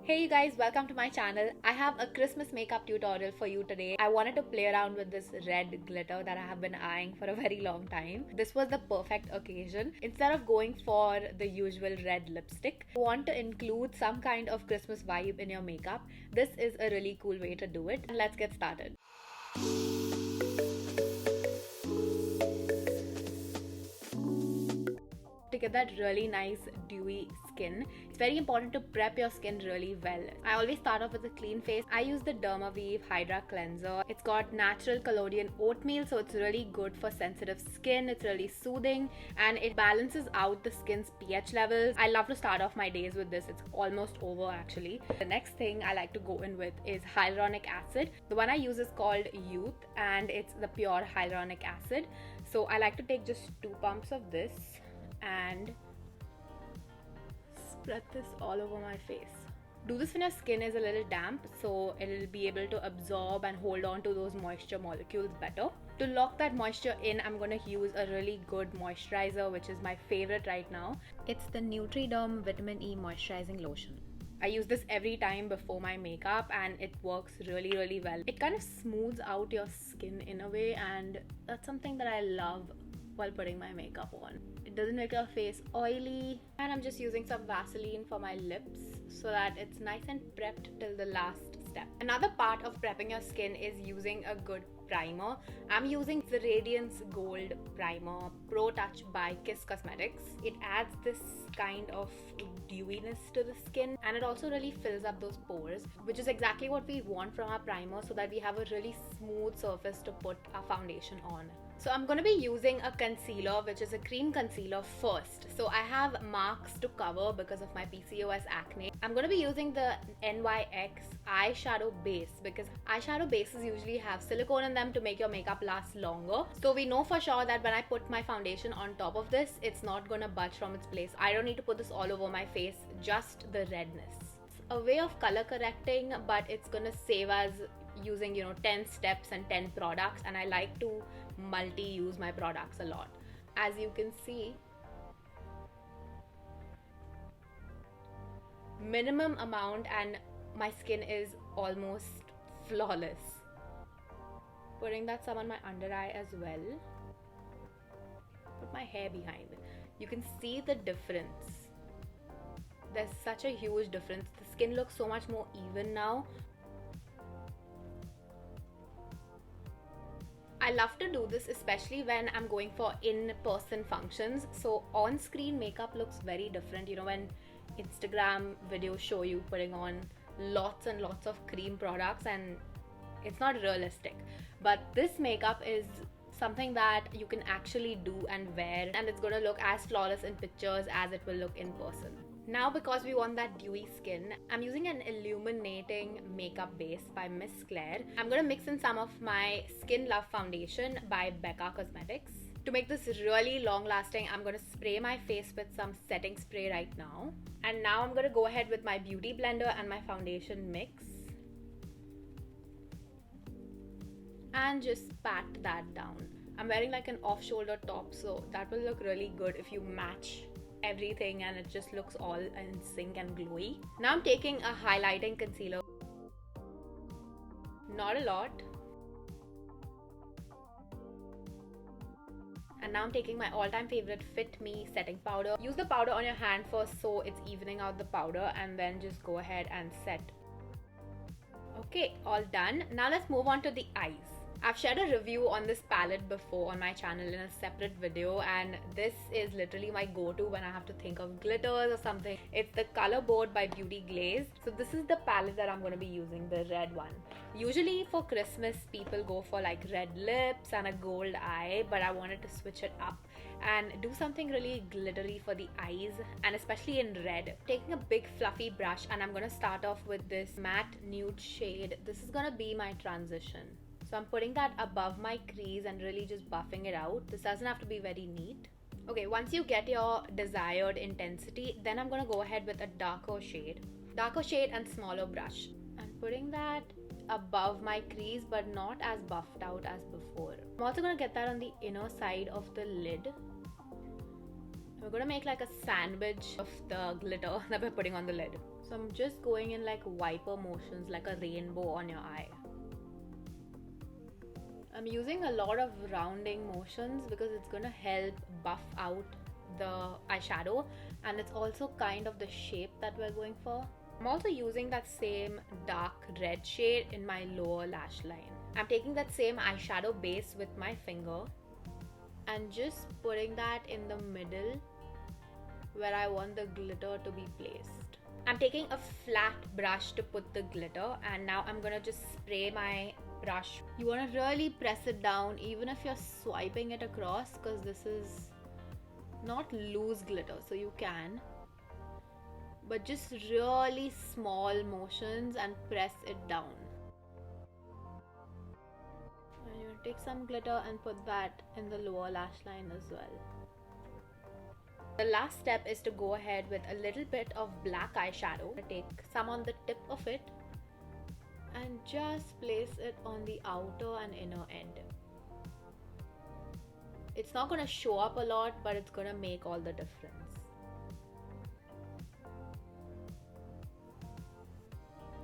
Hey you guys, welcome to my channel. I have a Christmas makeup tutorial for you today. I wanted to play around with this red glitter that I have been eyeing for a very long time. This was the perfect occasion. Instead of going for the usual red lipstick, you want to include some kind of Christmas vibe in your makeup. This is a really cool way to do it. Let's get started. To get that really nice dewy skin, it's very important to prep your skin really well. I always start off with a clean face. I use the Dermavive Hydra Cleanser. It's got natural collodion oatmeal, so it's really good for sensitive skin. It's really soothing and it balances out the skin's pH levels. I love to start off my days with this. It's almost over actually. The next thing I like to go in with is hyaluronic acid. The one I use is called Youth and it's the pure hyaluronic acid. So I like to take just 2 pumps of this and spread this all over my face. Do this when your skin is a little damp so it'll be able to absorb and hold on to those moisture molecules better. To lock that moisture in, I'm going to use a really good moisturizer, which is my favorite right now. It's the Nutriderm Vitamin E Moisturizing Lotion. I use this every time before my makeup and it works really well. It kind of smooths out your skin in a way, and that's something that I love while putting my makeup on. It doesn't make your face oily, and I'm just using some Vaseline for my lips so that it's nice and prepped till the last step. Another part of prepping your skin is using a good primer. I'm using the Radiance Gold Primer Pro Touch by Kiss Cosmetics. It adds this kind of dewiness to the skin and it also really fills up those pores, which is exactly what we want from our primer so that we have a really smooth surface to put our foundation on. So I'm going to be using a concealer, which is a cream concealer first. So I have marks to cover because of my PCOS acne. I'm going to be using the NYX eyeshadow base because eyeshadow bases usually have silicone in them to make your makeup last longer. So we know for sure that when I put my foundation on top of this, it's not going to budge from its place. I don't need to put this all over my face, just the redness. It's a way of color correcting, but it's going to save us using 10 steps and 10 products, and I like to multi-use my products a lot. As you can see, minimum amount and my skin is almost flawless. Putting that some on my under eye as well. Put my hair behind. You can see the difference. There's such a huge difference. The skin looks so much more even now. I love to do this especially when I'm going for in-person functions. So on-screen makeup looks very different. When Instagram videos show you putting on lots and lots of cream products and it's not realistic. But this makeup is something that you can actually do and wear, and it's going to look as flawless in pictures as it will look in person. Now, because we want that dewy skin, I'm using an illuminating makeup base by Miss Claire. I'm going to mix in some of my Skin Love foundation by Becca Cosmetics. To make this really long lasting, I'm going to spray my face with some setting spray right now. And now I'm going to go ahead with my beauty blender and my foundation mix. And just pat that down. I'm wearing like an off-shoulder top, so that will look really good if you match everything and it just looks all in sync and glowy. Now I'm taking a highlighting concealer. Not a lot. And now I'm taking my all-time favorite Fit Me setting powder. Use the powder on your hand first so it's evening out the powder, and then just go ahead and set. Okay, all done. Now let's move on to the eyes. I've shared a review on this palette before on my channel in a separate video, and this is literally my go-to when I have to think of glitters or something. It's the Color Board by Beauty Glaze. So this is the palette that I'm going to be using, the red one. Usually for Christmas, people go for like red lips and a gold eye, but I wanted to switch it up and do something really glittery for the eyes, and especially in red. Taking a big fluffy brush, and I'm going to start off with this matte nude shade. This is going to be my transition. So I'm putting that above my crease and really just buffing it out. This doesn't have to be very neat. Okay, once you get your desired intensity, then I'm going to go ahead with a darker shade and smaller brush. I'm putting that above my crease but not as buffed out as before. I'm also going to get that on the inner side of the lid. We're going to make like a sandwich of the glitter that we're putting on the lid. So I'm just going in like wiper motions, like a rainbow on your eye. I'm using a lot of rounding motions because it's gonna help buff out the eyeshadow, and it's also kind of the shape that we're going for. I'm also using that same dark red shade in my lower lash line. I'm taking that same eyeshadow base with my finger and just putting that in the middle where I want the glitter to be placed. I'm taking a flat brush to put the glitter, and now I'm gonna just spray my brush. You want to really press it down even if you're swiping it across, because this is not loose glitter, so you can, but just really small motions and press it down. And you take some glitter and put that in the lower lash line as well. The last step is to go ahead with a little bit of black eyeshadow. Take some on the tip of it and just place it on the outer and inner end. It's not going to show up a lot, but it's going to make all the difference.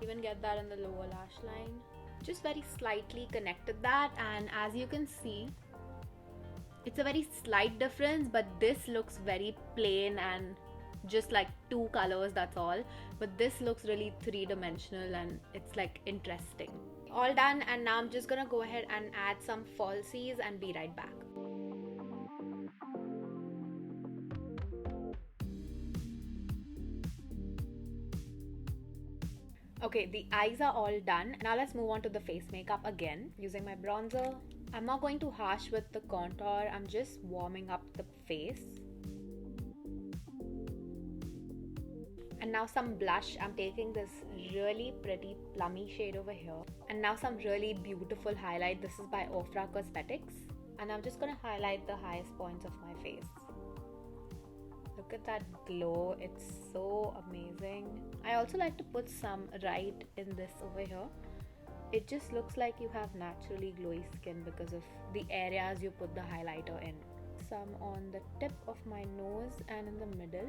Even get that in the lower lash line. Just very slightly connected that, and as you can see, it's a very slight difference, but this looks very plain and just like two colors, that's all. But this looks really three-dimensional and it's like interesting. All done, and now I'm just gonna go ahead and add some falsies and be right back. Okay, the eyes are all done. Now let's move on to the face makeup again using my bronzer. I'm not going too harsh with the contour, I'm just warming up the face. And now some blush. I'm taking this really pretty plummy shade over here. And now some really beautiful highlight. This is by Ofra Cosmetics. And I'm just gonna highlight the highest points of my face. Look at that glow, it's so amazing. I also like to put some right in this over here. It just looks like you have naturally glowy skin because of the areas you put the highlighter in. Some on the tip of my nose and in the middle.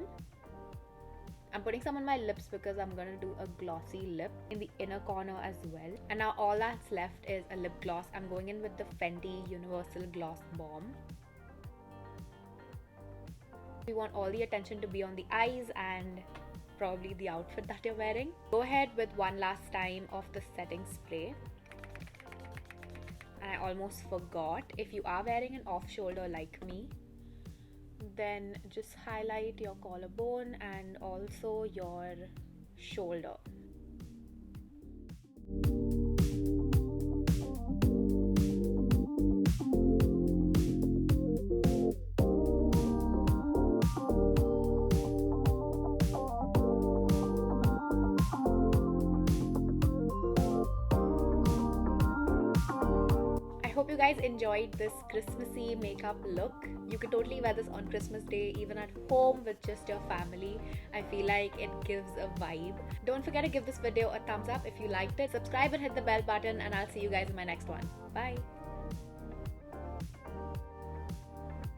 I'm putting some on my lips because I'm gonna do a glossy lip in the inner corner as well. And now all that's left is a lip gloss. I'm going in with the Fenty Universal Gloss Bomb. We want all the attention to be on the eyes and probably the outfit that you're wearing. Go ahead with one last time of the setting spray. And I almost forgot, if you are wearing an off shoulder like me, then just highlight your collarbone and also your shoulder. I hope you guys enjoyed this Christmassy makeup look. You could totally wear this on Christmas Day, even at home with just your family. I feel like it gives a vibe. Don't forget to give this video a thumbs up if you liked it. Subscribe and hit the bell button, and I'll see you guys in my next one. Bye!